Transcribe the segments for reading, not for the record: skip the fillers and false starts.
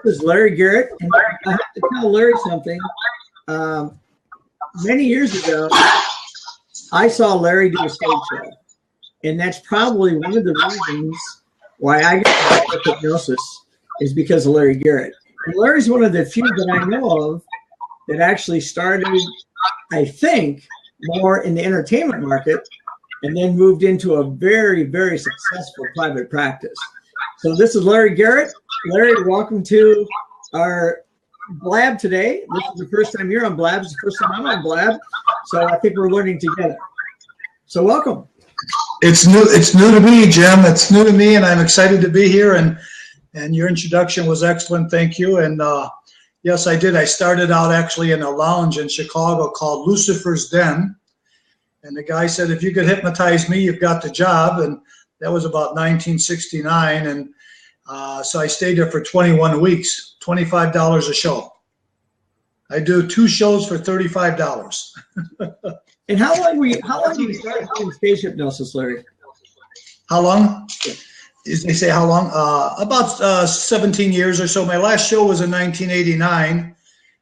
This is Larry Garrett, and I have to tell Larry something. Many years ago, I saw Larry do a stage show, and that's probably one of the reasons why I got into hypnosis is because of Larry Garrett. And Larry's one of the few that I know of that actually started, I think, more in the entertainment market and then moved into a very, very successful private practice. So this is Larry Garrett. Larry, welcome to our Blab today. This is the first time you're on Blab. It's the first time I'm on Blab. So I think we're learning together. So welcome. It's new to me, Jim. It's new to me, and I'm excited to be here. And your introduction was excellent. Thank you. And yes, I did. I started out actually in a lounge in Chicago called Lucifer's Den. And the guy said, if you could hypnotize me, you've got the job. And that was about 1969. And so I stayed there for 21 weeks, $25 a show. I do 2 shows for $35. And how long did you start doing stage hypnosis, Larry? How long? They say how long? About 17 years or so. My last show was in 1989.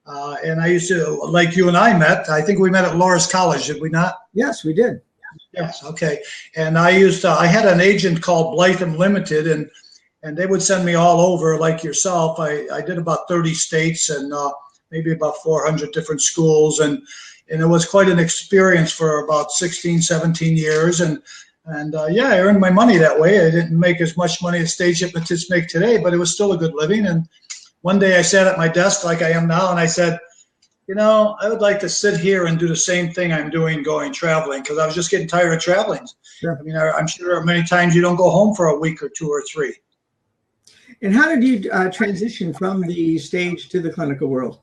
And I used to, like you and I met, I think we met at Loras College, did we not? Yes, we did. Yes, okay. And I had an agent called Blytham Limited, and they would send me all over like yourself. I did about 30 states and maybe about 400 different schools. And it was quite an experience for about 16, 17 years. And yeah, I earned my money that way. I didn't make as much money as stage hypnotists make today, but it was still a good living. And one day I sat at my desk like I am now, and I said, you know, I would like to sit here and do the same thing I'm doing going traveling, because I was just getting tired of traveling. Sure. I mean, I'm sure many times you don't go home for a week or 2 or 3. And how did you transition from the stage to the clinical world?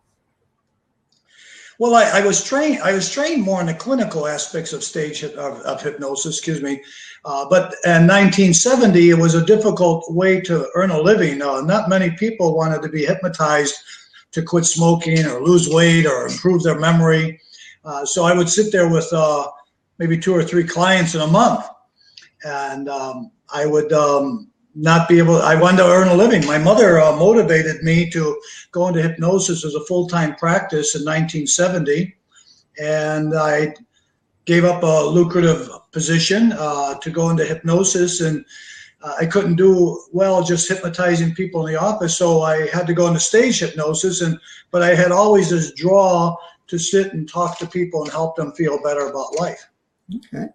Well, I was trained more in the clinical aspects of stage of hypnosis, excuse me. But in 1970, it was a difficult way to earn a living. Not many people wanted to be hypnotized to quit smoking or lose weight or improve their memory. So I would sit there with maybe 2 or 3 clients in a month, and I would not be able. I wanted to earn a living. My mother motivated me to go into hypnosis as a full-time practice in 1970, and I gave up a lucrative position to go into hypnosis, and I couldn't do well just hypnotizing people in the office, so I had to go into stage hypnosis. But I had always this draw to sit and talk to people and help them feel better about life. Okay.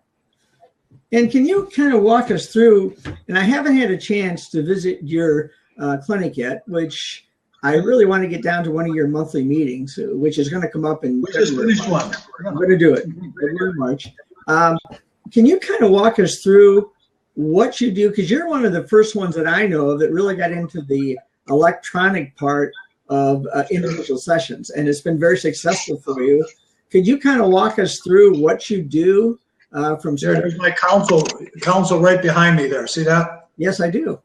And can you kind of walk us through, and I haven't had a chance to visit your clinic yet, which I really want to get down to one of your monthly meetings, which is going to come up in February. One. I'm going to do it in February, March. Can you kind of walk us through what you do? Because you're one of the first ones that I know of that really got into the electronic part of individual sessions, and it's been very successful for you. Could you kind of walk us through what you do? There's my counsel right behind me there. See that? Yes, I do.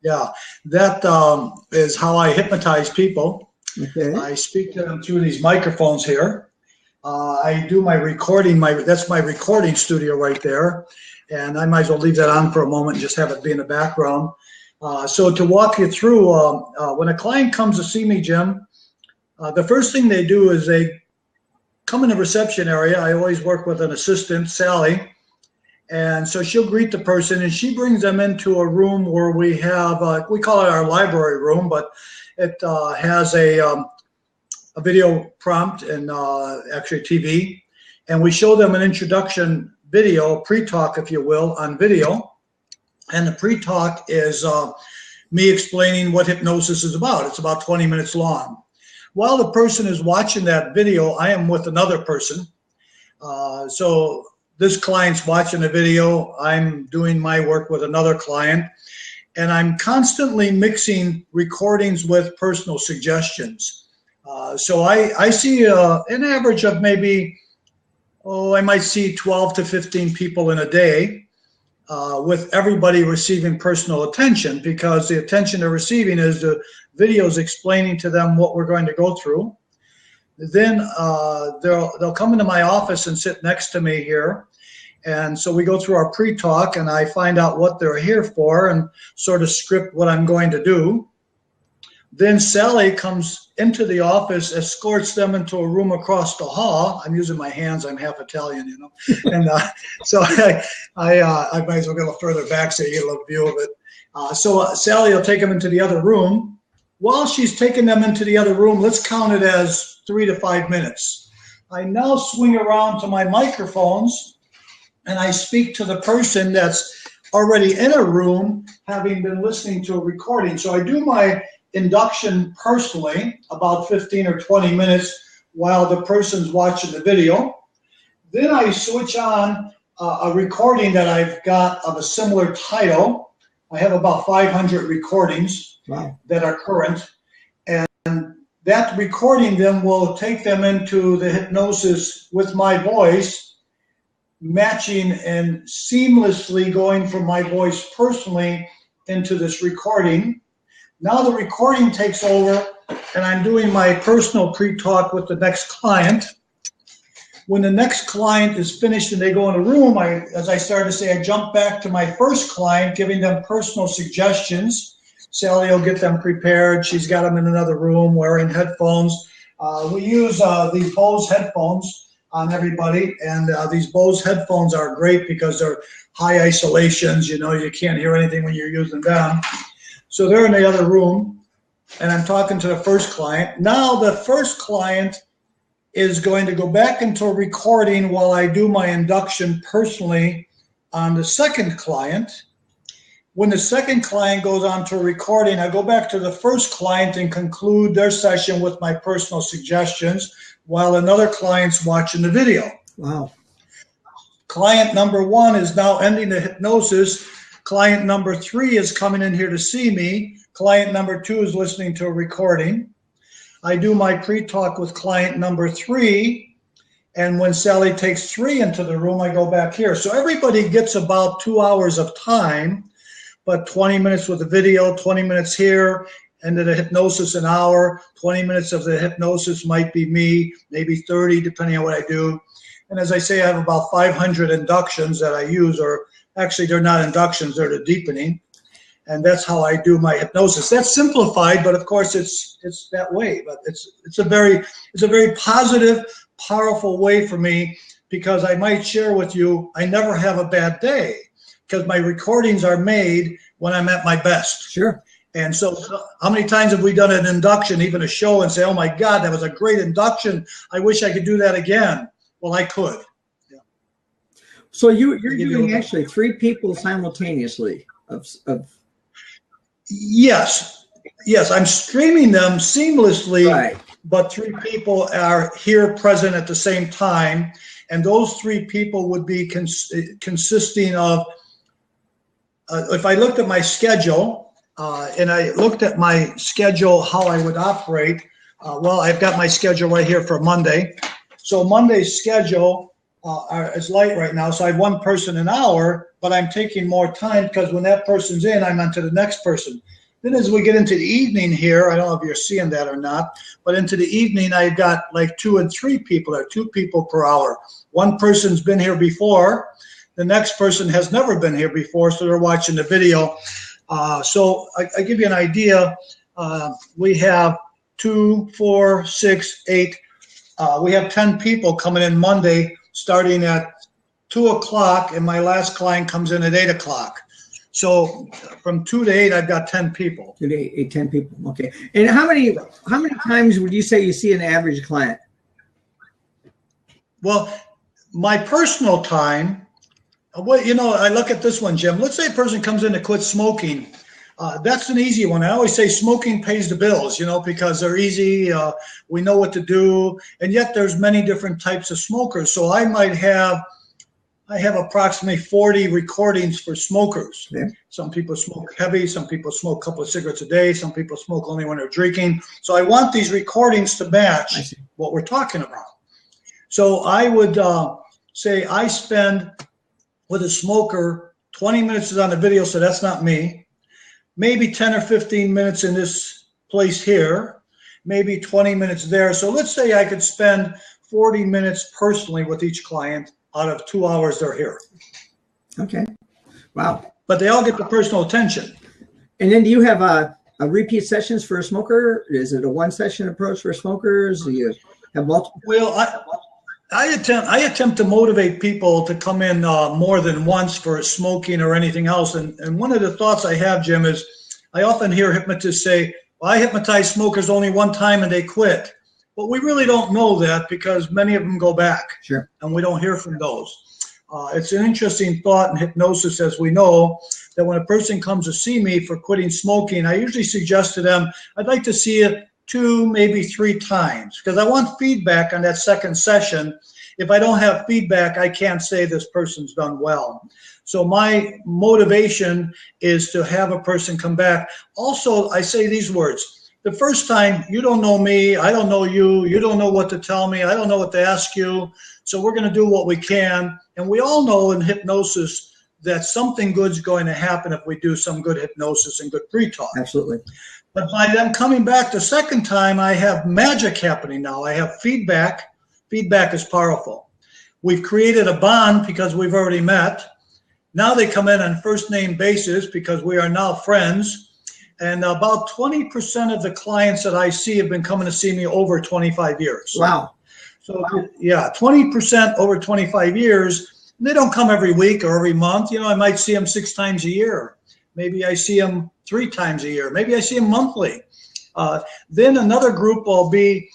Yeah, that is how I hypnotize people. Okay. I speak to them through these microphones here. I do my recording. That's my recording studio right there, and I might as well leave that on for a moment and just have it be in the background. So to walk you through, when a client comes to see me, Jim, the first thing they do is they come in the reception area. I always work with an assistant, Sally, and so she'll greet the person, and she brings them into a room where we have, we call it our library room, but it has a video prompt and actually TV, and we show them an introduction video, pre-talk, if you will, on video, and the pre-talk is me explaining what hypnosis is about. It's about 20 minutes long. While the person is watching that video, I am with another person. So this client's watching the video, I'm doing my work with another client, and I'm constantly mixing recordings with personal suggestions. So I see an average of maybe, I might see 12 to 15 people in a day, with everybody receiving personal attention, because the attention they're receiving is the videos explaining to them what we're going to go through. Then they'll come into my office and sit next to me here. And so we go through our pre-talk, and I find out what they're here for and sort of script what I'm going to do. Then Sally comes into the office, escorts them into a room across the hall. I'm using my hands. I'm half Italian, you know. And so I might as well go a little further back so you get a little view of it. So Sally will take them into the other room. While she's taking them into the other room, let's count it as 3 to 5 minutes. I now swing around to my microphones and I speak to the person that's already in a room, having been listening to a recording. So I do my induction personally, about 15 or 20 minutes while the person's watching the video. Then I switch on a recording that I've got of a similar title. I have about 500 recordings. Wow. That are current, and that recording then will take them into the hypnosis with my voice, matching and seamlessly going from my voice personally into this recording. Now the recording takes over, and I'm doing my personal pre-talk with the next client. When the next client is finished and they go in a room, as I started to say, I jump back to my first client, giving them personal suggestions. Sally will get them prepared. She's got them in another room wearing headphones. We use these Bose headphones on everybody, and these Bose headphones are great because they're high isolations. You know, you can't hear anything when you're using them. So they're in the other room, and I'm talking to the first client. Now the first client is going to go back into a recording while I do my induction personally on the second client. When the second client goes on to a recording, I go back to the first client and conclude their session with my personal suggestions while another client's watching the video. Wow. Client number 1 is now ending the hypnosis. Client number 3 is coming in here to see me. Client number 2 is listening to a recording. I do my pre-talk with client number 3. And when Sally takes 3 into the room, I go back here. So everybody gets about 2 hours of time. But 20 minutes with the video, 20 minutes here, and then the hypnosis an hour. 20 minutes of the hypnosis might be me, maybe 30, depending on what I do. And as I say, I have about 500 inductions that I use, or actually they're not inductions, they're the deepening. And that's how I do my hypnosis. That's simplified, but of course it's that way. But it's a very positive, powerful way for me, because I might share with you, I never have a bad day, because my recordings are made when I'm at my best. Sure. And so how many times have we done an induction, even a show, and say, oh my God, that was a great induction. I wish I could do that again. Well, I could. Yeah. So you're doing actually 3 people simultaneously of Yes. Yes, I'm streaming them seamlessly, right. But 3 people are here present at the same time. And those 3 people would be consisting of, if I looked at my schedule, and I looked at my schedule, how I would operate, well, I've got my schedule right here for Monday. So Monday's schedule is light right now. So I have 1 person an hour, but I'm taking more time because when that person's in, I'm on to the next person. Then as we get into the evening here, I don't know if you're seeing that or not, but into the evening, I've got like 2 and 3 people, or 2 people per hour. 1 person's been here before. The next person has never been here before, so they're watching the video. So I give you an idea. We have 2, 4, 6, 8. We have 10 people coming in Monday, starting at 2 o'clock, and my last client comes in at 8 o'clock. So from 2 to 8, I've got 10 people. 2 to 8, 10 people. Okay. And how many times would you say you see an average client? Well, my personal time. Well, you know, I look at this one, Jim. Let's say a person comes in to quit smoking. That's an easy one. I always say smoking pays the bills, you know, because they're easy. We know what to do. And yet there's many different types of smokers. So I have approximately 40 recordings for smokers. Yeah. Some people smoke heavy. Some people smoke a couple of cigarettes a day. Some people smoke only when they're drinking. So I want these recordings to match what we're talking about. So I would say I spend with a smoker, 20 minutes is on the video, so that's not me. Maybe 10 or 15 minutes in this place here, maybe 20 minutes there. So let's say I could spend 40 minutes personally with each client out of 2 hours they're here. Okay. Wow. But they all get the personal attention. And then do you have repeat sessions for a smoker? Is it a one session approach for smokers? Do you have multiple? Well, I attempt to motivate people to come in more than once for smoking or anything else. And one of the thoughts I have, Jim, is I often hear hypnotists say, well, I hypnotize smokers only one time and they quit. But we really don't know that because many of them go back. Sure. And we don't hear from those. It's an interesting thought in hypnosis, as we know, that when a person comes to see me for quitting smoking, I usually suggest to them, I'd like to see it 2, maybe 3 times, because I want feedback on that second session. If I don't have feedback, I can't say this person's done well. So my motivation is to have a person come back. Also, I say these words. The first time, you don't know me, I don't know you, you don't know what to tell me, I don't know what to ask you, so we're going to do what we can. And we all know in hypnosis that something good's going to happen if we do some good hypnosis and good pre-talk. Absolutely. But by them coming back the second time, I have magic happening now. I have feedback. Feedback is powerful. We've created a bond because we've already met. Now they come in on first name basis because we are now friends. And about 20% of the clients that I see have been coming to see me over 25 years. Wow. So yeah, 20% over 25 years. They don't come every week or every month. You know, I might see them 6 times a year. Maybe I see them 3 times a year. Maybe I see them monthly. Then another group will be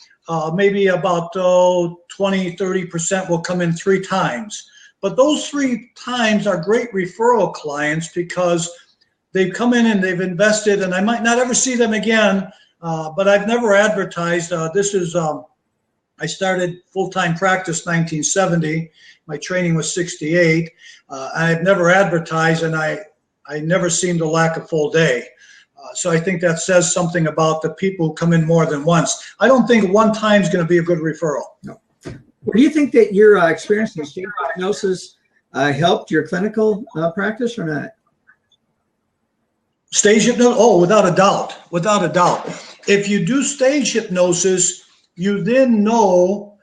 maybe about 20, 30% will come in 3 times. But those 3 times are great referral clients because they've come in and they've invested, and I might not ever see them again, but I've never advertised. I started full-time practice 1970. My training was 68. I've never advertised, and I never seem to lack a full day. So I think that says something about the people who come in more than once. I don't think one time is going to be a good referral. No. Do you think that your experience in stage hypnosis helped your clinical practice or not? Stage hypnosis? Oh, without a doubt. Without a doubt. If you do stage hypnosis, you then know,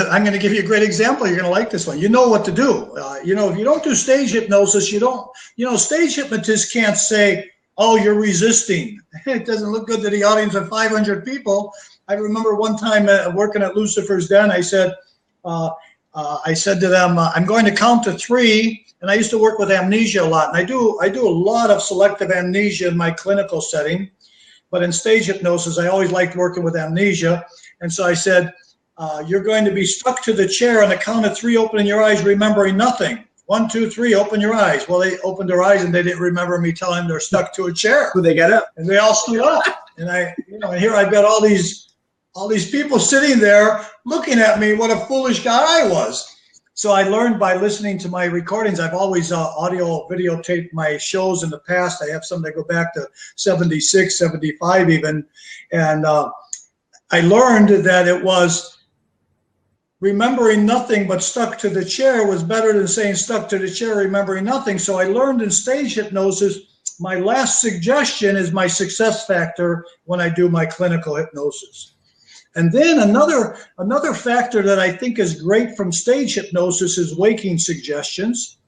I'm going to give you a great example. You're going to like this one. You know what to do. You know, if you don't do stage hypnosis, stage hypnotists can't say, oh, you're resisting. It doesn't look good to the audience of 500 people. I remember one time working at Lucifer's Den, I said to them, I'm going to count to 3. And I used to work with amnesia a lot. And I do a lot of selective amnesia in my clinical setting. But in stage hypnosis, I always liked working with amnesia. And so I said, you're going to be stuck to the chair on the count of 3, opening your eyes, remembering nothing. 1, 2, 3, open your eyes. Well, they opened their eyes and they didn't remember me telling them they're stuck to a chair. Well, they got up. And they all stood up. And and here I've got all these people sitting there looking at me, what a foolish guy I was. So I learned by listening to my recordings. I've always audio videotaped my shows in the past. I have some that go back to 76, 75 even. And I learned that it was remembering nothing but stuck to the chair was better than saying stuck to the chair, remembering nothing. So I learned in stage hypnosis, my last suggestion is my success factor when I do my clinical hypnosis. And then another factor that I think is great from stage hypnosis is waking suggestions.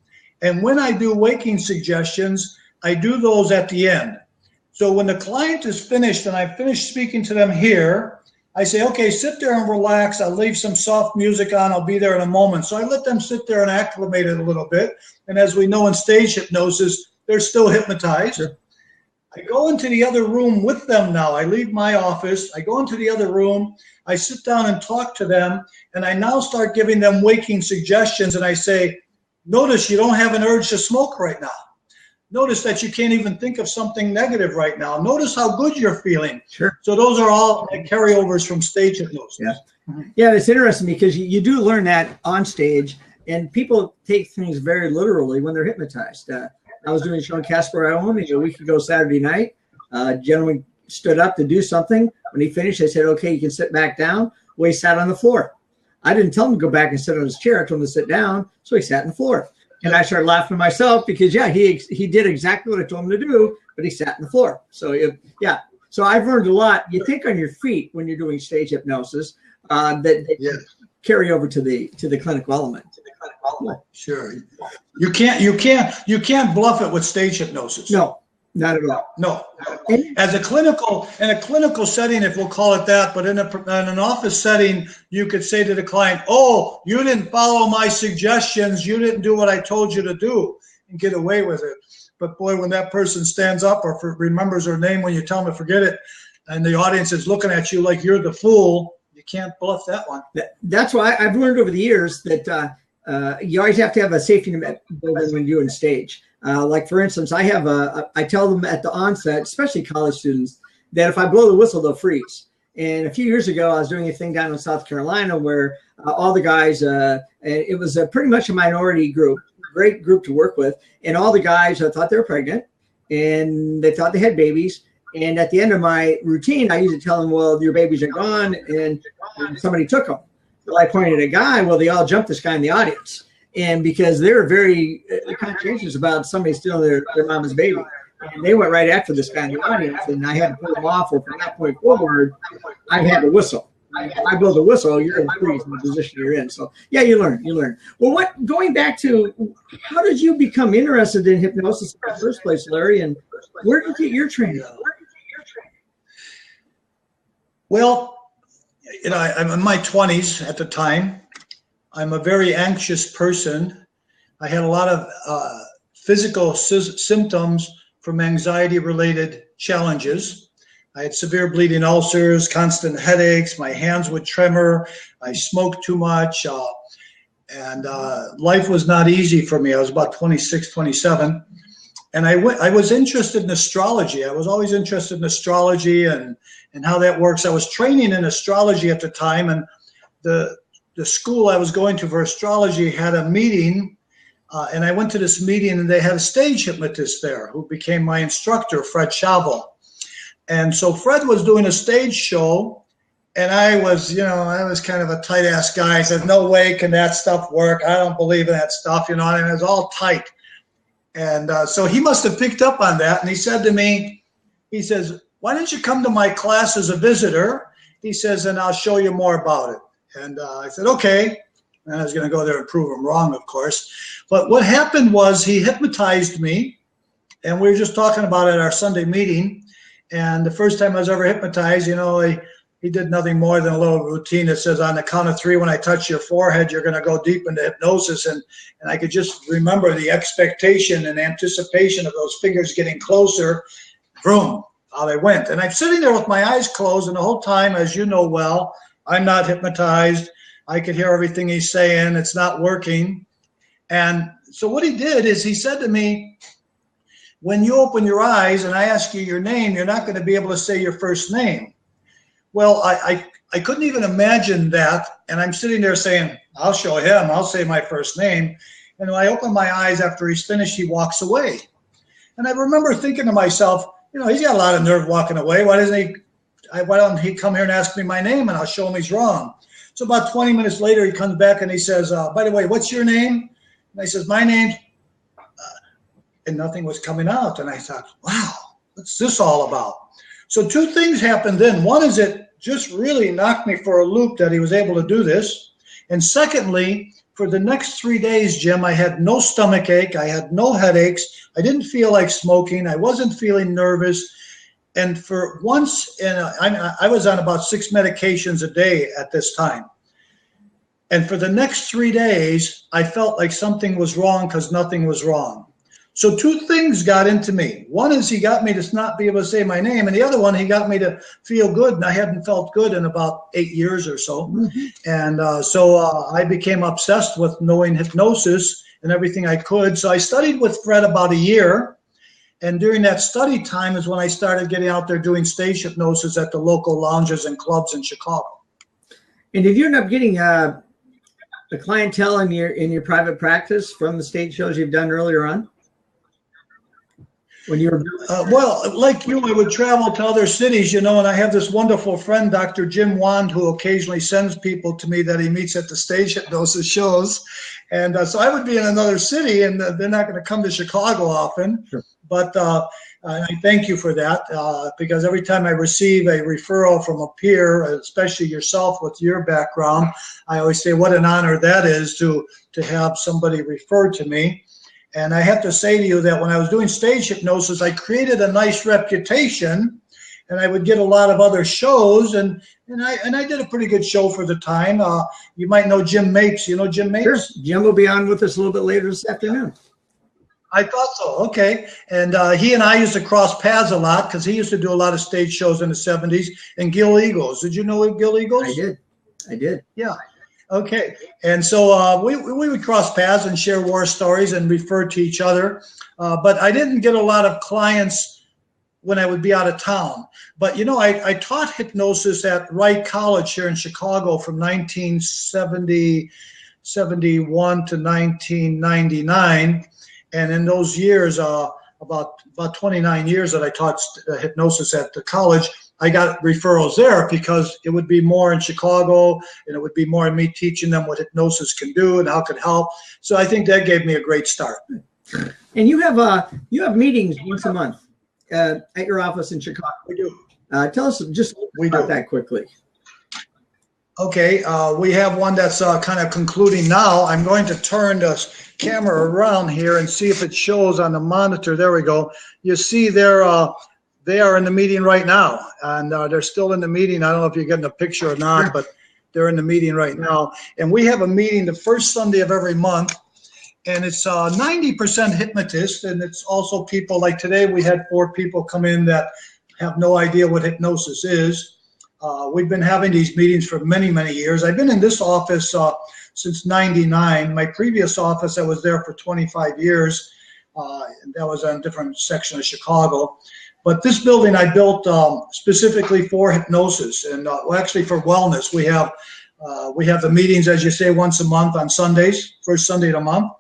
And when I do waking suggestions, I do those at the end. So when the client is finished and I've finished speaking to them here, I say, okay, sit there and relax. I'll leave some soft music on. I'll be there in a moment. So I let them sit there and acclimate it a little bit. And as we know in stage hypnosis, they're still hypnotized. Sure. I go into the other room with them now. I leave my office. I go into the other room. I sit down and talk to them. And I now start giving them waking suggestions. And I say, notice you don't have an urge to smoke right now. Notice that you can't even think of something negative right now. Notice how good you're feeling. Sure. So those are all carryovers from stage hypnosis. Yeah, yeah, it's interesting because you do learn that on stage. And people take things very literally when they're hypnotized. I was doing a show in Casper, Wyoming a week ago Saturday night. A gentleman stood up to do something. When he finished, I said, okay, you can sit back down. Well, he sat on the floor. I didn't tell him to go back and sit on his chair. I told him to sit down. So he sat on the floor. And I started laughing myself because, yeah, he did exactly what I told him to do, but he sat on the floor. So, yeah. So I've learned a lot. You think on your feet when you're doing stage hypnosis that carry over to the clinical element. Sure. You can't bluff it with stage hypnosis. No. Not at all. No. As a clinical, in a clinical setting, if we'll call it that, but in an office setting, you could say to the client, oh, you didn't follow my suggestions, you didn't do what I told you to do, and get away with it. But boy, when that person stands up or remembers their name when you tell them to forget it, and the audience is looking at you like you're the fool, you can't bluff that one. That's why I've learned over the years that you always have to have a safety net building when you're doing stage. Like for instance, I tell them at the onset, especially college students, that if I blow the whistle, they'll freeze. And a few years ago, I was doing a thing down in South Carolina where all the guys, it was pretty much a minority group, great group to work with. And all the guys thought they were pregnant and they thought they had babies. And at the end of my routine, I usually tell them, well, your babies are gone and somebody took them. Well, I pointed at a guy, well, they all jumped this guy in the audience. And because they were very conscientious about somebody stealing their mama's baby. And they went right after this guy in the audience, and I had to pull them off. Or from that point forward, I had to whistle. If I blow the whistle, you're in freeze in the position you're in. So yeah, you learn. Well, going back to, how did you become interested in hypnosis in the first place, Larry? And where did you get your training? Well, I'm in my 20s at the time. I'm a very anxious person. I had a lot of physical symptoms from anxiety-related challenges. I had severe bleeding ulcers, constant headaches, my hands would tremor, I smoked too much, and life was not easy for me. I was about 26, 27, and I was interested in astrology. I was always interested in astrology and how that works. I was training in astrology at the time, and the school I was going to for astrology had a meeting, and I went to this meeting, and they had a stage hypnotist there who became my instructor, Fred Chavo. And so Fred was doing a stage show, and I was kind of a tight-ass guy. I said, no way can that stuff work. I don't believe in that stuff, and it was all tight. And so he must have picked up on that, and he said to me, he says, why don't you come to my class as a visitor? He says, and I'll show you more about it. And I said, okay. And I was going to go there and prove him wrong, of course. But what happened was he hypnotized me, and we were just talking about it at our Sunday meeting. And the first time I was ever hypnotized, he did nothing more than a little routine that says, on the count of 3, when I touch your forehead, you're going to go deep into hypnosis. And I could just remember the expectation and anticipation of those fingers getting closer. Vroom, how they went. And I'm sitting there with my eyes closed, and the whole time, as you know well, I'm not hypnotized. I could hear everything he's saying. It's not working. And so what he did is he said to me, when you open your eyes and I ask you your name, you're not going to be able to say your first name. Well, I couldn't even imagine that. And I'm sitting there saying, I'll show him. I'll say my first name. And when I open my eyes after he's finished, he walks away. And I remember thinking to myself, he's got a lot of nerve walking away. Why don't he come here and ask me my name, and I'll show him he's wrong. So about 20 minutes later, he comes back and he says, by the way, what's your name? And I says, my name's, and nothing was coming out. And I thought, wow, what's this all about? So 2 things happened then. One is it just really knocked me for a loop that he was able to do this. And secondly, for the next 3 days, Jim, I had no stomach ache. I had no headaches. I didn't feel like smoking. I wasn't feeling nervous. And for once, I was on about 6 medications a day at this time. And for the next 3 days, I felt like something was wrong because nothing was wrong. So 2 things got into me. One is he got me to not be able to say my name, and the other one, he got me to feel good, and I hadn't felt good in about 8 years or so. Mm-hmm. And so I became obsessed with knowing hypnosis and everything I could. So I studied with Fred about a year. And during that study time is when I started getting out there doing stage hypnosis at the local lounges and clubs in Chicago. And did you end up getting a clientele in your private practice from the stage shows you've done earlier on? When you were well, like you, I would travel to other cities, and I have this wonderful friend, Dr. Jim Wand, who occasionally sends people to me that he meets at the stage hypnosis shows. And so I would be in another city, and they're not going to come to Chicago often. Sure. But I thank you for that, because every time I receive a referral from a peer, especially yourself with your background, I always say what an honor that is to have somebody refer to me. And I have to say to you that when I was doing stage hypnosis, I created a nice reputation, and I would get a lot of other shows, and I did a pretty good show for the time. You might know Jim Mapes. You know Jim Mapes? Sure. Jim will be on with us a little bit later this afternoon. I thought so. Okay. And he and I used to cross paths a lot because he used to do a lot of stage shows in the 70s. And Gil Eagles. Did you know Gil Eagles? I did. Yeah. Okay. And so we would cross paths and share war stories and refer to each other. But I didn't get a lot of clients when I would be out of town. But, you know, I taught hypnosis at Wright College here in Chicago from 1971 to 1999. And in those years, about 29 years that I taught hypnosis at the college, I got referrals there because it would be more in Chicago, and it would be more in me teaching them what hypnosis can do and how it can help. So I think that gave me a great start. And you have meetings once a month at your office in Chicago. We do. Tell us just about that quickly. Okay, we have one that's kind of concluding now. I'm going to turn this camera around here and see if it shows on the monitor. There we go. You see they are in the meeting right now, and they're still in the meeting. I don't know if you're getting a picture or not, but they're in the meeting right now. And we have a meeting the first Sunday of every month, and it's 90% hypnotists, and it's also people like today. We had 4 people come in that have no idea what hypnosis is. We've been having these meetings for many, many years. I've been in this office since '99. My previous office, I was there for 25 years. And that was on a different section of Chicago. But this building I built specifically for hypnosis and well, actually for wellness. We have the meetings, as you say, once a month on Sundays, first Sunday of the month.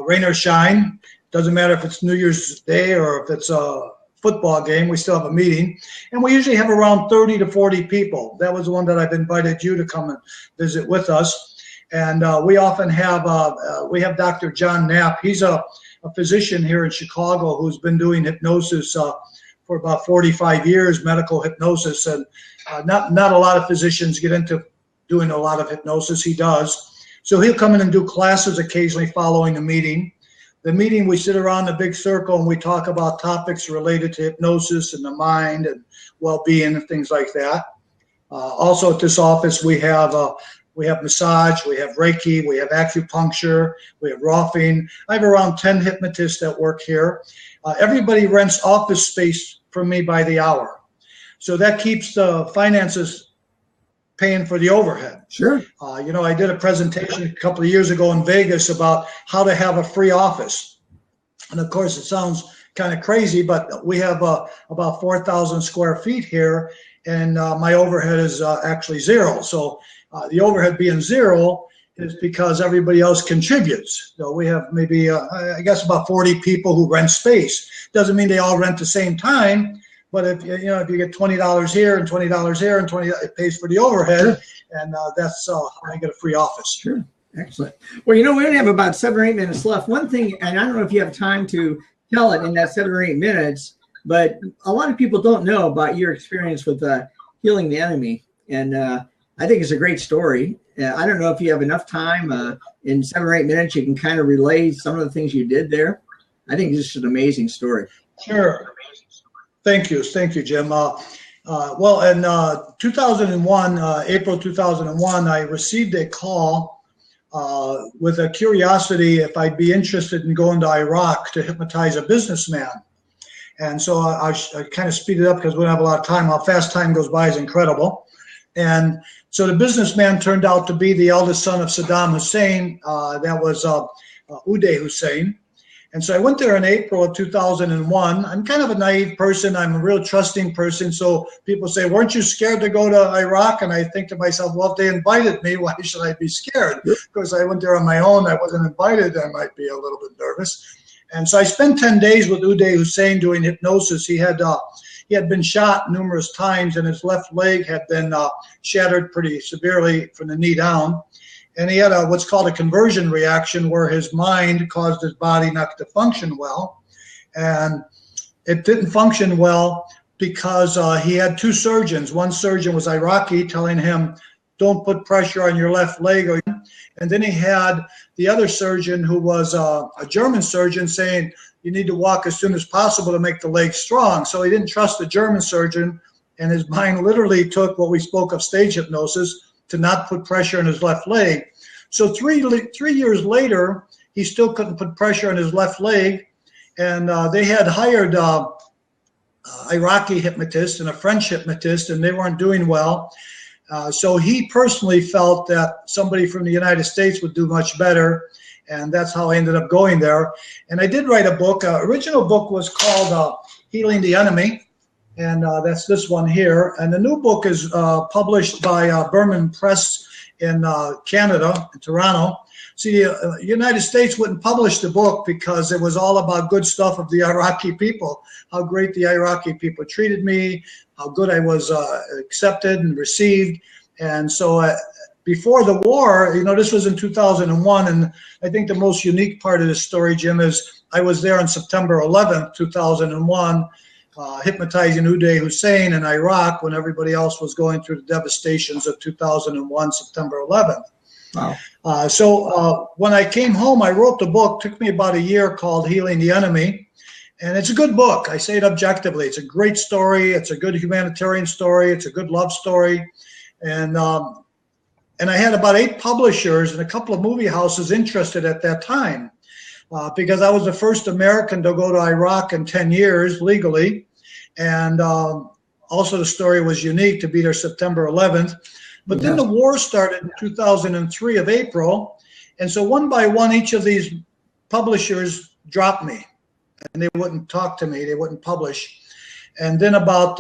Rain or shine, doesn't matter if it's New Year's Day or if it's a football game, we still have a meeting. And we usually have around 30 to 40 people. That was the one that I've invited you to come and visit with us. And we often have, we have Dr. John Knapp. He's a physician here in Chicago who's been doing hypnosis for about 45 years, medical hypnosis. And not a lot of physicians get into doing a lot of hypnosis. He does. So he'll come in and do classes occasionally following the meeting. The meeting, we sit around in a big circle and we talk about topics related to hypnosis and the mind and well-being and things like that. Also at this office, we have massage, we have Reiki, we have acupuncture, we have Rolfing. I have around 10 hypnotists that work here. Everybody rents office space from me by the hour. So that keeps the finances paying for the overhead. Sure. You know, I did a presentation a couple of years ago in Vegas about how to have a free office. And of course, it sounds kind of crazy, but we have about 4,000 square feet here, and my overhead is actually zero. So the overhead being zero is because everybody else contributes. So we have maybe, I guess, about 40 people who rent space. Doesn't mean they all rent the same time. But if you get $20 here and $20 here and it pays for the overhead, and that's how I get a free office. Sure, excellent. Well, we only have about 7 or 8 minutes left. One thing, and I don't know if you have time to tell it in that 7 or 8 minutes, but a lot of people don't know about your experience with healing the enemy, and I think it's a great story. I don't know if you have enough time in 7 or 8 minutes. You can kind of relay some of the things you did there. I think it's just an amazing story. Sure. Thank you, Jim. Well, in 2001, April 2001, I received a call with a curiosity if I'd be interested in going to Iraq to hypnotize a businessman. And so I kind of speed it up because we don't have a lot of time. How fast time goes by is incredible. And so the businessman turned out to be the eldest son of Saddam Hussein. That was Uday Hussein. And so I went there in April of 2001. I'm kind of a naive person. I'm a real trusting person. So people say, weren't you scared to go to Iraq? And I think to myself, well, if they invited me, why should I be scared? Because I went there on my own. I wasn't invited. I might be a little bit nervous. And so I spent 10 days with Uday Hussein doing hypnosis. He had been shot numerous times, and his left leg had been shattered pretty severely from the knee down. And he had what's called a conversion reaction where his mind caused his body not to function well. And it didn't function well because he had 2 surgeons. One surgeon was Iraqi telling him, don't put pressure on your left leg. And then he had the other surgeon, who was a German surgeon, saying, you need to walk as soon as possible to make the leg strong. So he didn't trust the German surgeon, and his mind literally took what we spoke of stage hypnosis to not put pressure on his left leg. So three years later, he still couldn't put pressure on his left leg, and they had hired Iraqi hypnotist and a French hypnotist, and they weren't doing well. So he personally felt that somebody from the United States would do much better, and that's how I ended up going there. And I did write a book. Original book was called Healing the Enemy, and that's this one here. And the new book is published by Berman Press in Canada, in Toronto. See, the United States wouldn't publish the book because it was all about good stuff of the Iraqi people, how great the Iraqi people treated me, how good I was accepted and received. And so before the war, you know, this was in 2001, and I think the most unique part of this story, Jim, is I was there on September 11th, 2001, hypnotizing Uday Hussein in Iraq when everybody else was going through the devastations of 2001, September 11th. Wow. So when I came home, I wrote the book. Took me about a year, called Healing the Enemy. And it's a good book. I say it objectively. It's a great story. It's a good humanitarian story. It's a good love story. And I had about 8 publishers and a couple of movie houses interested at that time because I was the first American to go to Iraq in 10 years legally. And also the story was unique to be there September 11th. But then the war started in 2003 of April. And so one by one, each of these publishers dropped me. And they wouldn't talk to me. They wouldn't publish. And then about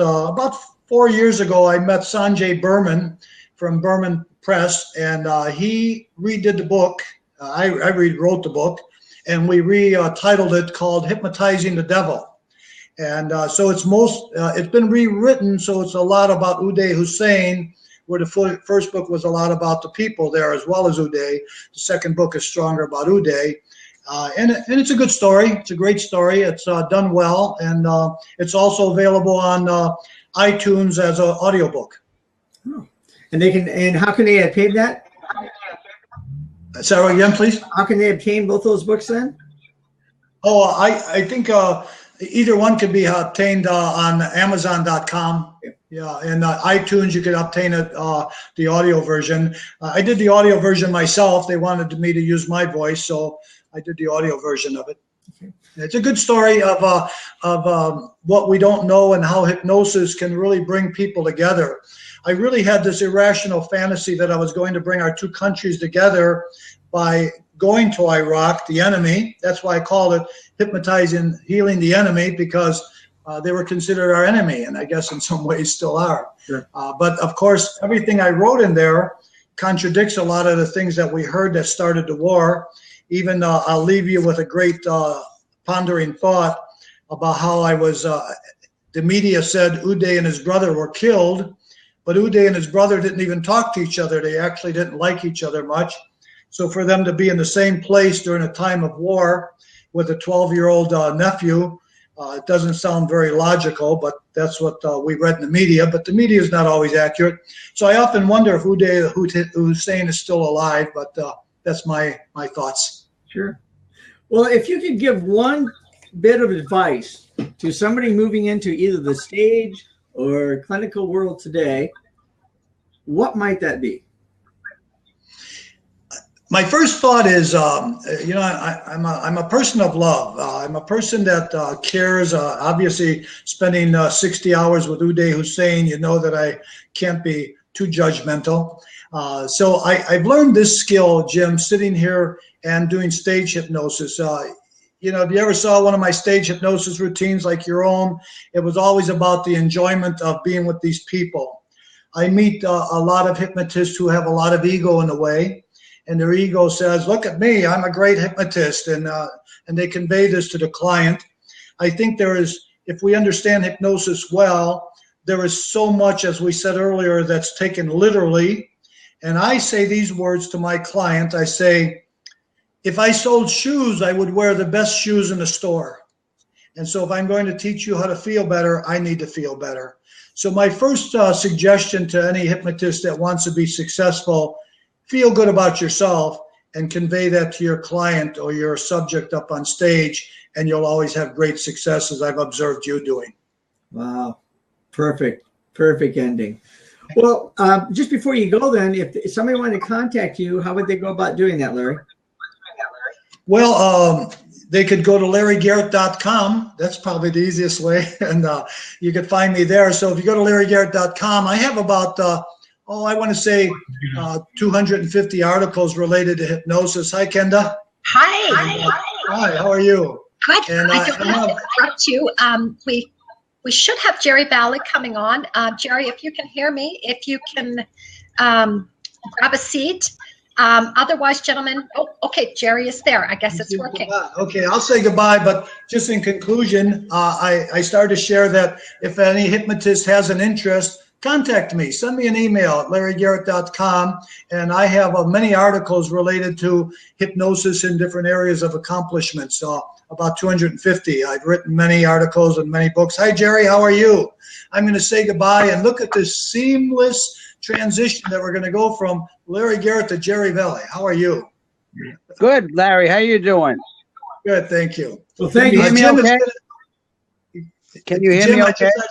4 years ago, I met Sanjay Berman from Berman Press, and he redid the book. I rewrote the book, and we retitled it called Hypnotizing the Devil. And so it's been rewritten, so it's a lot about Uday Hussein, where the first book was a lot about the people there as well as Uday. The second book is stronger about Uday. And it's a good story. It's a great story. It's done well, and it's also available on iTunes as an audiobook. Oh. And how can they obtain that? Sorry, again, please. How can they obtain both those books then? Oh, I think either one could be obtained on Amazon.com. Yeah, and iTunes, you could obtain it, the audio version. I did the audio version myself. They wanted me to use my voice, so I did the audio version of it. Okay. It's a good story of what we don't know and how hypnosis can really bring people together. I really had this irrational fantasy that I was going to bring our two countries together by going to Iraq, the enemy. That's why I called it Hypnotizing, Healing the Enemy, because they were considered our enemy, and I guess in some ways still are. Sure. But of course, everything I wrote in there contradicts a lot of the things that we heard that started the war. Even I'll leave you with a great pondering thought about how I was, the media said Uday and his brother were killed, but Uday and his brother didn't even talk to each other. They actually didn't like each other much. So for them to be in the same place during a time of war with a 12-year-old nephew, it doesn't sound very logical, but that's what we read in the media. But the media is not always accurate. So I often wonder if Uday Hussein is still alive, but that's my thoughts. Sure. Well, if you could give one bit of advice to somebody moving into either the stage or clinical world today, what might that be? My first thought is, you know, I'm a person of love. I'm a person that cares. Obviously, spending 60 hours with Uday Hussein, you know that I can't be too judgmental. So I've learned this skill, Jim, sitting here and doing stage hypnosis. You know, if you ever saw one of my stage hypnosis routines like your own, it was always about the enjoyment of being with these people. I meet a lot of hypnotists who have a lot of ego in the way. And their ego says, look at me, I'm a great hypnotist, and they convey this to the client. I think there is, if we understand hypnosis well, there is so much, as we said earlier, that's taken literally. And I say these words to my client. I say, if I sold shoes, I would wear the best shoes in the store. And so if I'm going to teach you how to feel better, I need to feel better. So my first suggestion to any hypnotist that wants to be successful, feel good about yourself and convey that to your client or your subject up on stage, and you'll always have great success, as I've observed you doing. Wow. Perfect. Perfect ending. Well, just before you go then, if somebody wanted to contact you, how would they go about doing that, Larry? Well, they could go to LarryGarrett.com. That's probably the easiest way, and you could find me there. So if you go to LarryGarrett.com, I have about, I want to say 250 articles related to hypnosis. Hi, Kenda. Hi. Hi, how are you? Good. And I don't have to interrupt you. We should have Jerry Valley coming on. Jerry, if you can hear me, if you can grab a seat. Otherwise, gentlemen, okay, Jerry is there. I guess it's working. Okay, I'll say goodbye, but just in conclusion, I started to share that if any hypnotist has an interest, contact me. Send me an email at LarryGarrett.com, and I have many articles related to hypnosis in different areas of accomplishments, about 250. I've written many articles and many books. Hi, Jerry, how are you? I'm going to say goodbye, and look at this seamless transition that we're going to go from Larry Garrett to Jerry Valley. How are you? Good, Larry. How you doing? Good, thank you. Well, thank you. Can you hear me okay? Can you hear me okay? I just